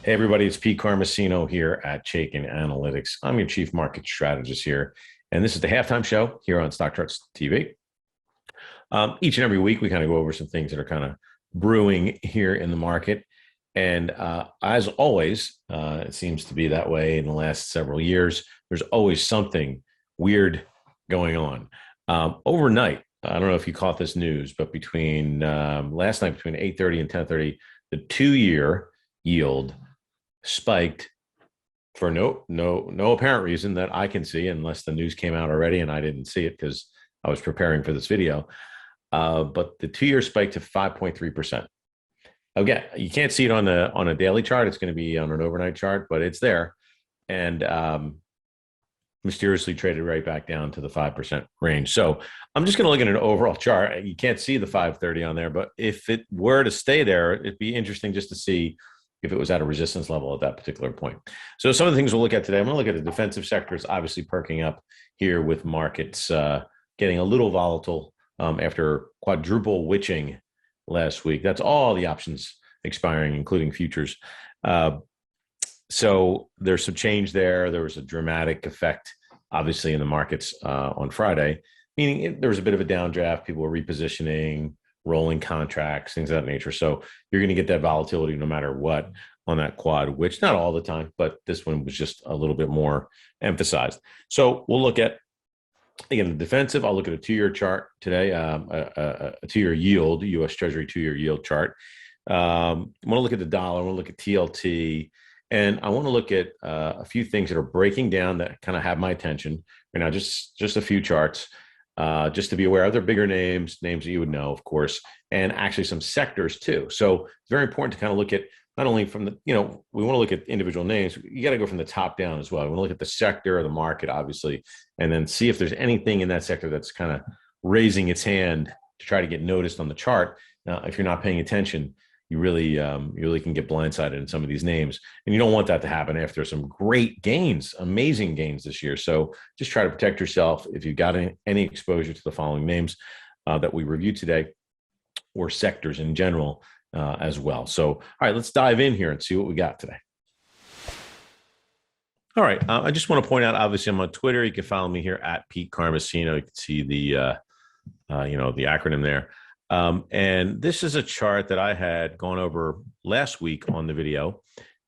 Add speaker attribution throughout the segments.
Speaker 1: Hey everybody, it's Pete Carmasino here at Chaikin Analytics. I'm your chief market strategist here, and this is the halftime show here on Stock Charts TV. Each and every week, we kind of go over some things that are kind of brewing here in the market. And as always, it seems to be that way in the last several years. There's always something weird going on. Overnight, I don't know if you caught this news, but between last night, between 8:30 and 10:30, the 2-year yield spiked for no apparent reason that I can see, unless the news came out already and I didn't see it because I was preparing for this video. But the 2-year spiked to 5.3%. Again, you can't see it on a daily chart. It's going to be on an overnight chart, but it's there, and mysteriously traded right back down to the 5% range. So I'm just going to look at an overall chart. You can't see the 530 on there, but if it were to stay there, it'd be interesting just to see if it was at a resistance level at that particular point. So some of the things we'll look at today, I'm going to look at the defensive sectors, obviously perking up here with markets getting a little volatile after quadruple witching last week. That's all the options expiring, including futures. So there's some change there. There was a dramatic effect, obviously, in the markets on Friday, meaning there was a bit of a downdraft. People were repositioning, rolling contracts, things of that nature. So you're going to get that volatility no matter what on that quad, which not all the time, but this one was just a little bit more emphasized. So we'll look at, again, the defensive. I'll look at a 2-year chart today, a 2-year yield, U.S. Treasury 2-year yield chart. I want to look at the dollar. I want to look at TLT. And I want to look at a few things that are breaking down that kind of have my attention right now, just a few charts. Just to be aware of their bigger names that you would know, of course, and actually some sectors too. So it's very important to kind of look at not only from the, we want to look at individual names. You got to go from the top down as well. We want to look at the sector or the market, obviously, and then see if there's anything in that sector that's kind of raising its hand to try to get noticed on the chart. Now, if you're not paying attention, you really can get blindsided in some of these names, and you don't want that to happen after some great gains, amazing gains this year. So just try to protect yourself if you've got any exposure to the following names that we reviewed today, or sectors in general as well. So, all right, let's dive in here and see what we got today. All right, I just want to point out, obviously, I'm on Twitter. You can follow me here at Pete Carmasino. You can see the the acronym there. And this is a chart that I had gone over last week on the video,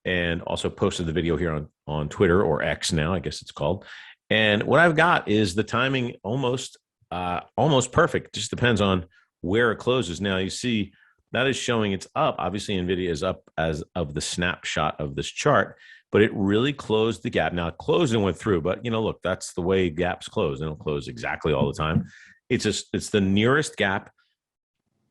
Speaker 1: and also posted the video here on Twitter, or X now, I guess it's called. And what I've got is the timing almost perfect. Just depends on where it closes. Now you see that is showing it's up. Obviously, Nvidia is up as of the snapshot of this chart, but it really closed the gap. Now it closed and went through, but look, that's the way gaps close. They don't close exactly all the time. It's the nearest gap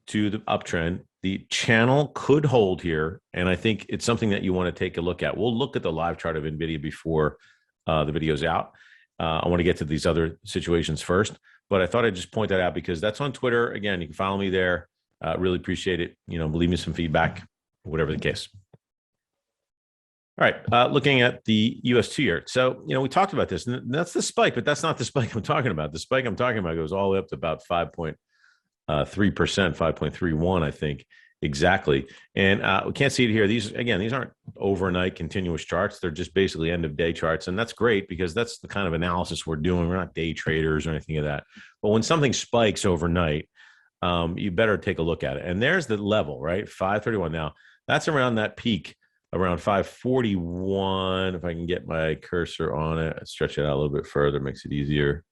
Speaker 1: to the uptrend. The channel could hold here, and I think it's something that you want to take a look at. We'll look at the live chart of Nvidia before the video's out. I want to get to these other situations first, but I thought I'd just point that out because that's on Twitter. Again, you can follow me there. Really appreciate it. Leave me some feedback, whatever the case. All right, looking at the US 2-year. So, we talked about this, and that's the spike, but that's not the spike I'm talking about. The spike I'm talking about goes all the way up to about 5.3%, 5.31, I think, exactly. And we can't see it here. These aren't overnight continuous charts. They're just basically end of day charts. And that's great because that's the kind of analysis we're doing. We're not day traders or anything of that. But when something spikes overnight, you better take a look at it. And there's the level, right? 531. Now, that's around that peak, around 541. If I can get my cursor on it, stretch it out a little bit further, makes it easier.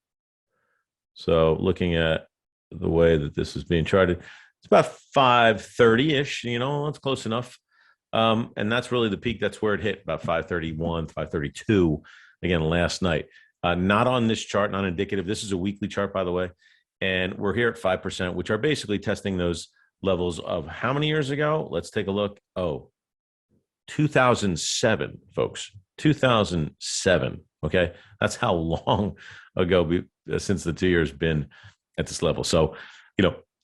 Speaker 1: So looking at the way that this is being charted, it's about 530-ish, that's close enough. And that's really the peak. That's where it hit, about 531, 532, again, last night. Not on this chart, not indicative. This is a weekly chart, by the way. And we're here at 5%, which are basically testing those levels of how many years ago? Let's take a look. 2007, folks. 2007. Okay. That's how long ago since the 2 years been at this level. So,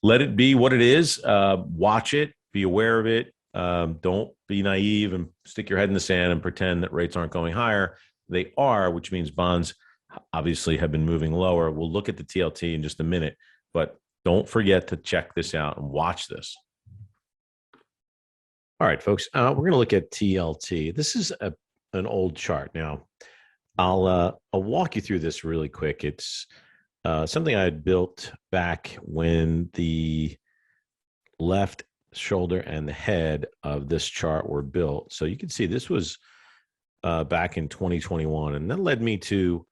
Speaker 1: let it be what it is. Watch it, be aware of it. Don't be naive and stick your head in the sand and pretend that rates aren't going higher. They are, which means bonds obviously have been moving lower. We'll look at the TLT in just a minute, but don't forget to check this out and watch this. All right, folks, we're going to look at TLT. This is an old chart. Now, I'll walk you through this really quick. It's something I had built back when the left shoulder and the head of this chart were built. So you can see this was back in 2021, and that led me to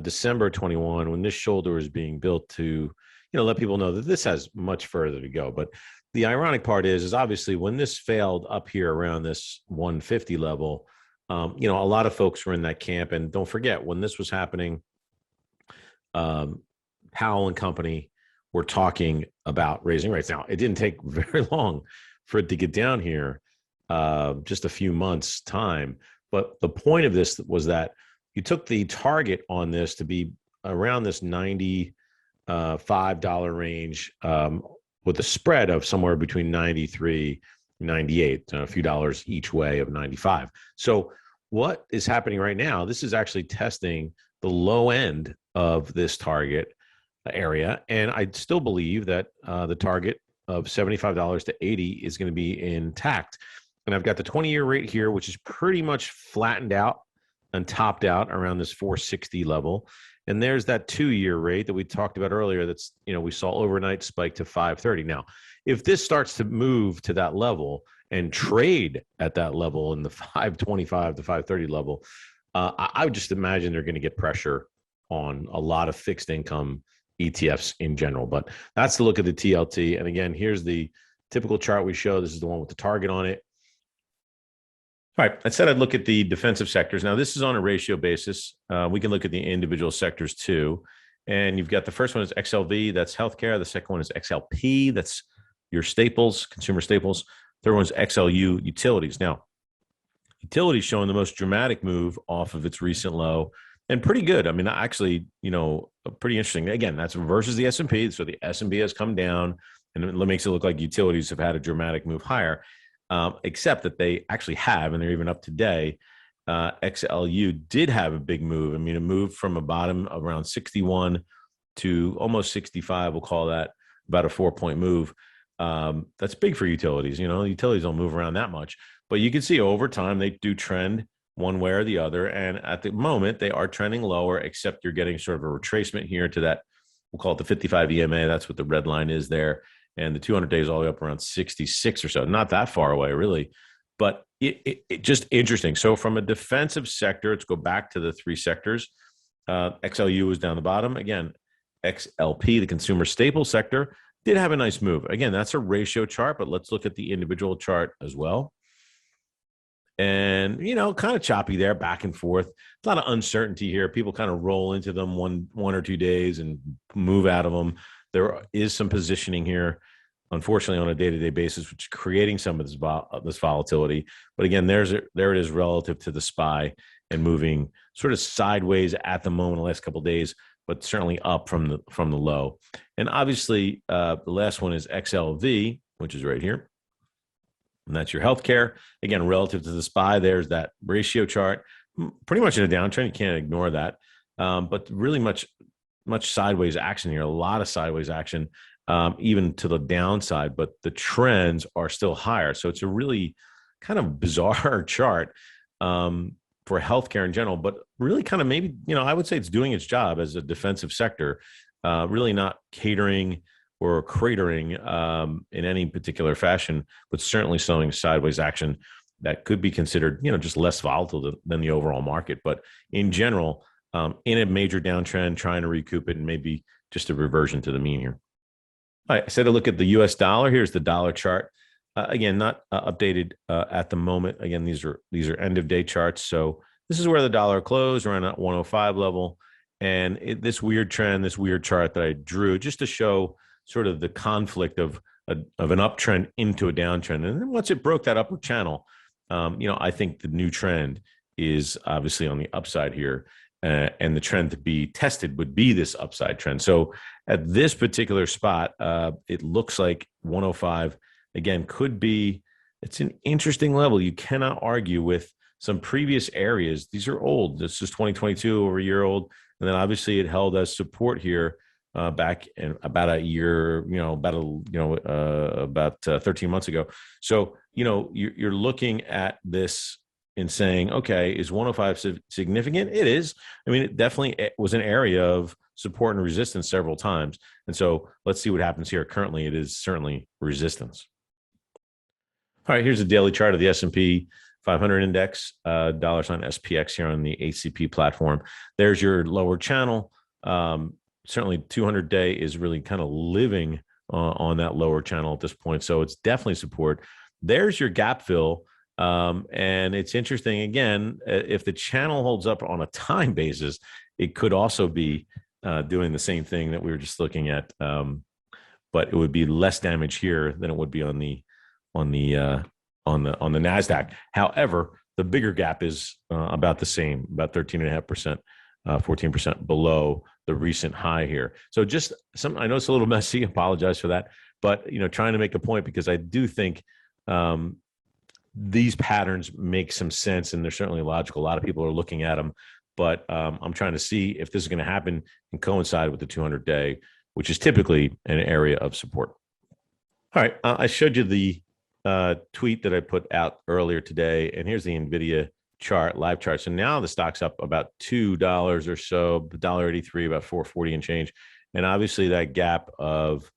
Speaker 1: December 21 when this shoulder was being built to, let people know that this has much further to go. But the ironic part is obviously when this failed up here around this 150 level, a lot of folks were in that camp. And don't forget, when this was happening, Powell and company were talking about raising rates. Now, it didn't take very long for it to get down here, just a few months' time. But the point of this was that you took the target on this to be around this $95 range, with a spread of somewhere between 93, 98, a few dollars each way of 95. So what is happening right now, this is actually testing the low end of this target area. And I still believe that the target of $75 to 80 is going to be intact. And I've got the 20-year rate here, which is pretty much flattened out and topped out around this 460 level. And there's that 2-year rate that we talked about earlier. That's, we saw overnight spike to 530. Now, if this starts to move to that level and trade at that level in the 525 to 530 level, I would just imagine they're going to get pressure on a lot of fixed income ETFs in general. But that's the look at the TLT. And again, here's the typical chart we show. This is the one with the target on it. All right, I said I'd look at the defensive sectors. Now, this is on a ratio basis. We can look at the individual sectors too. And you've got the first one is XLV, that's healthcare. The second one is XLP, that's your staples, consumer staples. Third one is XLU, utilities. Now, utilities showing the most dramatic move off of its recent low and pretty good. I mean, actually, pretty interesting. Again, that's versus the S&P. So the S&P has come down and it makes it look like utilities have had a dramatic move higher. Except that they actually have, and they're even up today. XLU did have a big move. I mean, it moved from a bottom of around 61 to almost 65. We'll call that about a 4-point move. That's big for utilities. Utilities don't move around that much. But you can see over time, they do trend one way or the other. And at the moment, they are trending lower, except you're getting sort of a retracement here to that. We'll call it the 55 EMA. That's what the red line is there. And the 200 days all the way up around 66 or so. Not that far away, really. But it just interesting. So from a defensive sector, let's go back to the three sectors. XLU was down the bottom. Again, XLP, the consumer staple sector, did have a nice move. Again, that's a ratio chart, but let's look at the individual chart as well. And, kind of choppy there, back and forth. A lot of uncertainty here. People kind of roll into them one or 2 days and move out of them. There is some positioning here, unfortunately, on a day-to-day basis, which is creating some of this volatility. But again, there it is relative to the SPY and moving sort of sideways at the moment the last couple of days, but certainly up from the low. And obviously, the last one is XLV, which is right here. And that's your healthcare. Again, relative to the SPY, there's that ratio chart. Pretty much in a downtrend. You can't ignore that. But really much sideways action here, a lot of sideways action, even to the downside, but the trends are still higher. So it's a really kind of bizarre chart for healthcare in general, but really kind of maybe, I would say it's doing its job as a defensive sector, really not catering or cratering in any particular fashion, but certainly showing sideways action that could be considered, just less volatile than the overall market. But in general, in a major downtrend, trying to recoup it and maybe just a reversion to the mean here. All right, I said to look at the US dollar. Here's the dollar chart. Again, not updated at the moment. Again, these are end of day charts. So this is where the dollar closed around that 105 level. And this weird trend, this weird chart that I drew just to show sort of the conflict of an uptrend into a downtrend. And then once it broke that upward channel, I think the new trend is obviously on the upside here. And the trend to be tested would be this upside trend. So at this particular spot, it looks like 105, again, could be, it's an interesting level. You cannot argue with some previous areas. These are old. This is 2022, over a year old. And then obviously it held as support here back in about a year, about 13 months ago. So, you're looking at this and saying, okay, is 105 significant? It is. I mean, it definitely was an area of support and resistance several times. And so let's see what happens here. Currently, it is certainly resistance. All right, here's a daily chart of the S&P 500 index, $ SPX here on the ACP platform. There's your lower channel. Certainly 200-day is really kind of living on that lower channel at this point. So it's definitely support. There's your gap fill. And it's interesting, again, if the channel holds up on a time basis, it could also be doing the same thing that we were just looking at. But it would be less damage here than it would be on the Nasdaq. However, the bigger gap is about the same, about 13.5%, 14% below the recent high here. So just I know it's a little messy. Apologize for that, but trying to make a point, because I do think these patterns make some sense and they're certainly logical. A lot of people are looking at them, but I'm trying to see if this is going to happen and coincide with the 200-day, which is typically an area of support. All right, I showed you the tweet that I put out earlier today, and here's the Nvidia chart, live chart. So now the stock's up about $2 or so, $1.83, about 440 and change, and obviously that gap of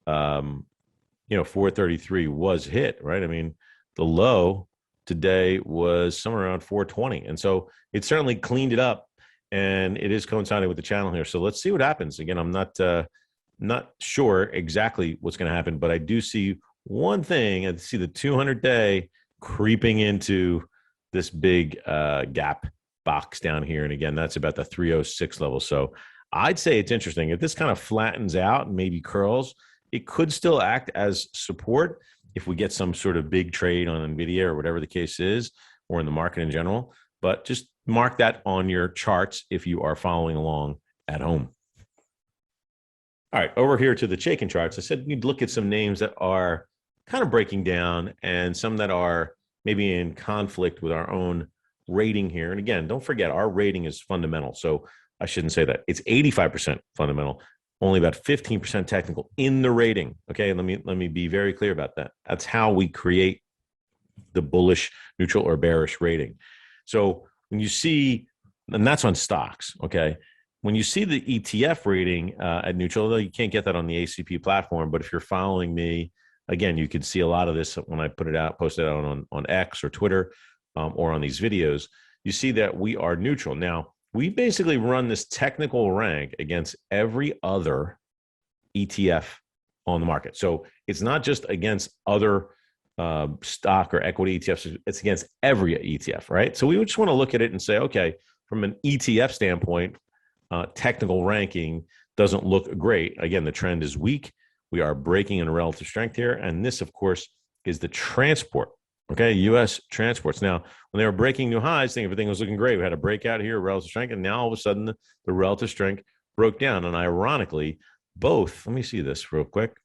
Speaker 1: 433 was hit, right? I mean, the low today was somewhere around 420, and so it certainly cleaned it up, and it is coinciding with the channel here. So let's see what happens. Again, I'm not sure exactly what's going to happen, but I do see one thing. I see the 200-day creeping into this big gap box down here. And again, that's about the 306 level. So I'd say it's interesting. If this kind of flattens out and maybe curls, it could still act as support if we get some sort of big trade on Nvidia or whatever the case is, or in the market in general. But just mark that on your charts if you are following along at home. All right, over here to the Chaikin charts. I said you'd look at some names that are kind of breaking down and some that are maybe in conflict with our own rating here. And again, don't forget, our rating is fundamental. So I shouldn't say that. It's 85% fundamental, only about 15% technical in the rating. Okay, let me be very clear about that. That's how we create the bullish, neutral, or bearish rating. So when you see, and that's on stocks, okay? When you see the ETF rating at neutral, though you can't get that on the ACP platform, but if you're following me, again, you can see a lot of this when I posted it out on X or Twitter or on these videos. You see that we are neutral. Now, we basically run this technical rank against every other ETF on the market. So it's not just against other stock or equity ETFs, it's against every ETF, right? So we would just want to look at it and say, okay, from an ETF standpoint, technical ranking doesn't look great. Again, the trend is weak. We are breaking in a relative strength here. And this, of course, is the transport, okay? U.S. transports. Now, when they were breaking new highs, everything was looking great. We had a breakout here, relative strength, and now all of a sudden the relative strength broke down. And ironically, both, let me see this real quick,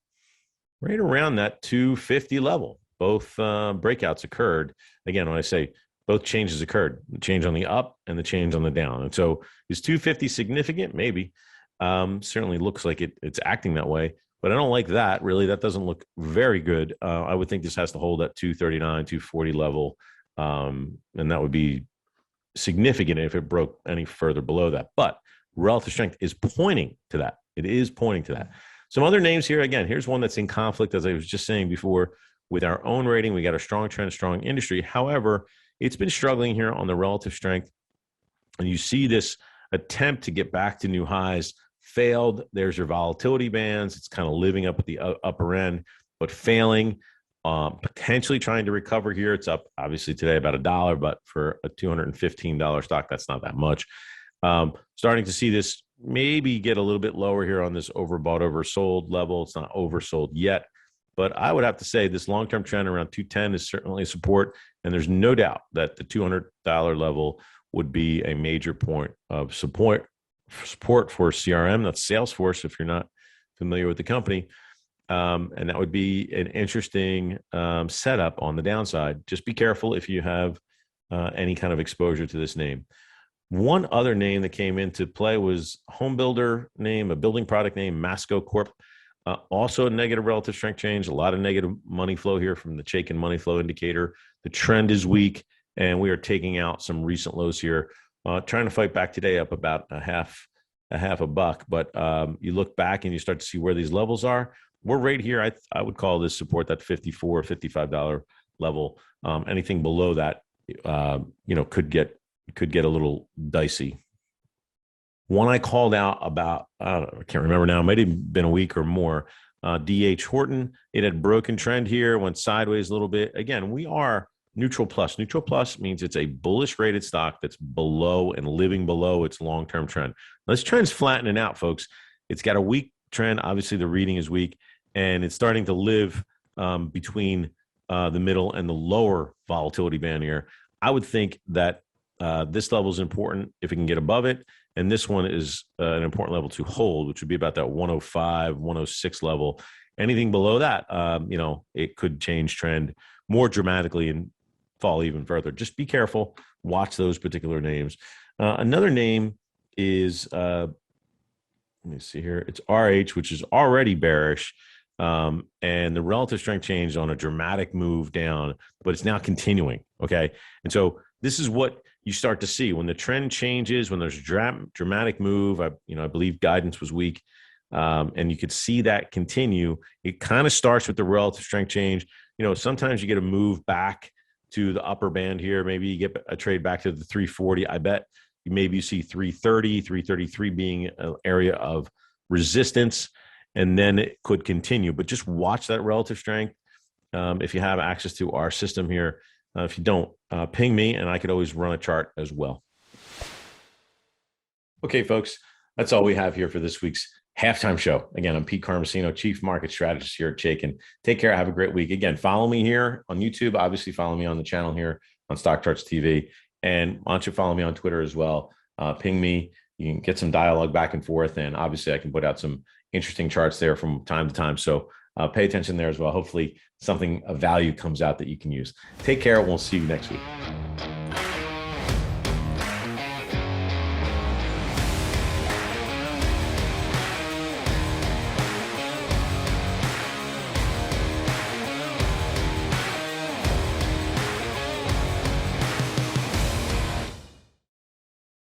Speaker 1: right around that 250 level, both breakouts occurred. Again, when I say both changes occurred, the change on the up and the change on the down. And so is 250 significant? Maybe. Certainly looks like it's acting that way. But I don't like that. Really, that doesn't look very good. I would think this has to hold at 239, 240 level. And that would be significant if it broke any further below that. But relative strength is pointing to that. It is pointing to that. Some other names here. Again, here's one that's in conflict, as I was just saying before, with our own rating. We got a strong trend, strong industry. However, it's been struggling here on the relative strength. And you see this attempt to get back to new highs failed. There's your volatility bands. It's kind of living up at the upper end, but failing, potentially trying to recover here. It's up obviously today about $1, but for a $215 stock, that's not that much. Starting to see this maybe get a little bit lower here on this overbought, oversold level. It's not oversold yet, but I would have to say this long-term trend around 210 is certainly support. And there's no doubt that the $200 level would be a major point of support for CRM. That's Salesforce, if you're not familiar with the company. And that would be an interesting setup on the downside. Just be careful if you have any kind of exposure to this name. One other name that came into play was home builder name, a building product name, Masco Corp. Also a negative relative strength change, a lot of negative money flow here from the Chaikin money flow indicator. The trend is weak, and we are taking out some recent lows here. Trying to fight back today up about a half a buck. But you look back and you start to see where these levels are. We're right here. I would call this support, that $54, $55 level. Anything below that, could get a little dicey. One I called out about, I can't remember now, it might have been a week or more, DH Horton. It had broken trend here, went sideways a little bit. Again, we are neutral plus. Neutral plus means it's a bullish rated stock that's below and living below its long-term trend. Now, this trend's flattening out, folks. It's got a weak trend. Obviously, the reading is weak, and it's starting to live between the middle and the lower volatility band here. I would think that this level is important if it can get above it. And this one is an important level to hold, which would be about that 105, 106 level. Anything below that, it could change trend more dramatically and fall even further. Just be careful. Watch those particular names. Another name is, let me see here. It's RH, which is already bearish. And the relative strength changed on a dramatic move down, but it's now continuing. Okay. And so this is what you start to see when the trend changes, when there's a dramatic move. I believe guidance was weak, and you could see that continue. It kind of starts with the relative strength change. Sometimes you get a move back to the upper band here. Maybe you get a trade back to the 340. I bet maybe you see 330, 333 being an area of resistance, and then it could continue. But just watch that relative strength. If you have access to our system here. If you don't, ping me, and I could always run a chart as well. Okay, folks, that's all we have here for this week's halftime show. Again, I'm Pete Carmasino, Chief Market Strategist here at Chaikin. Take care. Have a great week. Again, follow me here on YouTube. Obviously, follow me on the channel here on Stock Charts TV. And why don't you follow me on Twitter as well? Ping me. You can get some dialogue back and forth. And obviously, I can put out some interesting charts there from time to time. So pay attention there as well. Hopefully something of value comes out that you can use. Take care. We'll see you next week.